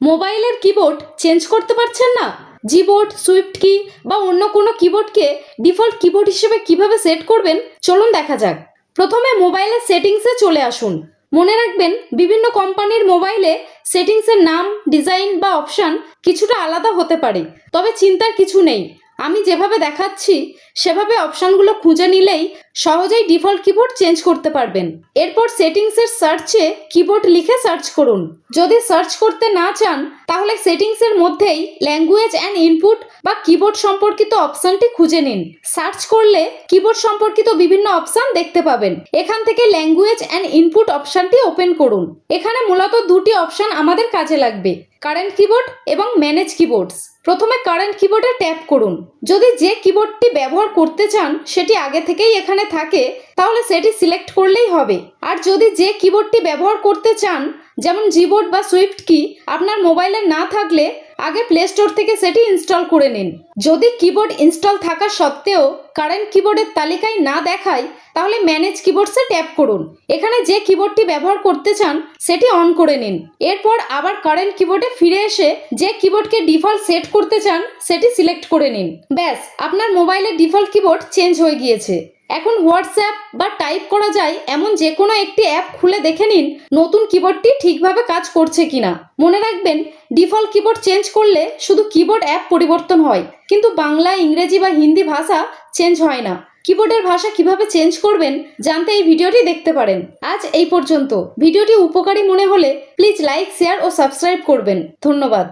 মোবাইলের keyboard change করতে পারছেন না? জিবোর্ড, সুইফট কি বা অন্য কোনো কিবোর্ডকে ডিফল্ট কিবোর্ড হিসেবে কিভাবে সেট করবেন চলুন দেখা যাক। প্রথমে মোবাইলের সেটিংসে চলে আসুন। মনে রাখবেন বিভিন্ন কোম্পানির মোবাইলে সেটিংসের নাম, ডিজাইন বা অপশান কিছুটা আলাদা হতে পারে, তবে চিন্তার কিছু নেই। আমি যেভাবে দেখাচ্ছি সেভাবে অপশানগুলো খুঁজে নিলেই সহজেই ডিফল্ট কিবোর্ড চেঞ্জ করতে পারবেন। এরপর সেটিংসের সার্চে কিবোর্ড লিখে সার্চ করুন। যদি সার্চ করতে না চান তাহলে সেটিংসের মধ্যেই ল্যাঙ্গুয়েজ অ্যান্ড ইনপুট বা কিবোর্ড সম্পর্কিত অপশানটি খুঁজে নিন। সার্চ করলে কিবোর্ড সম্পর্কিত বিভিন্ন অপশান দেখতে পাবেন। এখান থেকে ল্যাঙ্গুয়েজ অ্যান্ড ইনপুট অপশানটি ওপেন করুন। এখানে মূলত দুটি অপশান আমাদের কাজে লাগবে, কারেন্ট কিবোর্ড এবং ম্যানেজ কিবোর্ডস। প্রথমে কারেন্ট কিবোর্ডে ট্যাপ করুন। যদি যে কিবোর্ডটি ব্যবহার করতে চান সেটি আগে থেকেই এখানে থাকে তাহলে সেটি সিলেক্ট করলেই হবে। আর যদি যে কিবোর্ডটি ব্যবহার করতে চান যেমন জিবোর্ড বা সুইফট কি আপনার মোবাইলে না থাকলে আগে প্লে স্টোর থেকে সেটি ইনস্টল করে নিন। যদি কিবোর্ড ইনস্টল থাকা সত্ত্বেও কারেন্ট কিবোর্ডের তালিকায় না দেখায় তাহলে ম্যানেজ কিবোর্ডসে ট্যাপ করুন। এখানে যে কিবোর্ডটি ব্যবহার করতে চান সেটি অন করে নিন। এরপর আবার কারেন্ট কিবোর্ডে ফিরে এসে যে কিবোর্ডকে ডিফল্ট সেট করতে চান সেটি সিলেক্ট করে নিন। ব্যাস, আপনার মোবাইলের ডিফল্ট কিবোর্ড চেঞ্জ হয়ে গিয়েছে। এখন হোয়াটসঅ্যাপ বা টাইপ করা যায় এমন যে কোনো একটি অ্যাপ খুলে দেখে নিন নতুন কিবোর্ডটি ঠিকভাবে কাজ করছে কিনা। মনে রাখবেন, ডিফল্ট কিবোর্ড চেঞ্জ করলে শুধু কিবোর্ড অ্যাপ পরিবর্তন হয়, কিন্তু বাংলা, ইংরেজি বা হিন্দি ভাষা চেঞ্জ হয় না। কিবোর্ডের ভাষা কিভাবে চেঞ্জ করবেন জানতে এই ভিডিওটি দেখতে পারেন। আজ এই পর্যন্ত। ভিডিওটি উপকারী মনে হলে প্লিজ লাইক, শেয়ার ও সাবস্ক্রাইব করবেন। ধন্যবাদ।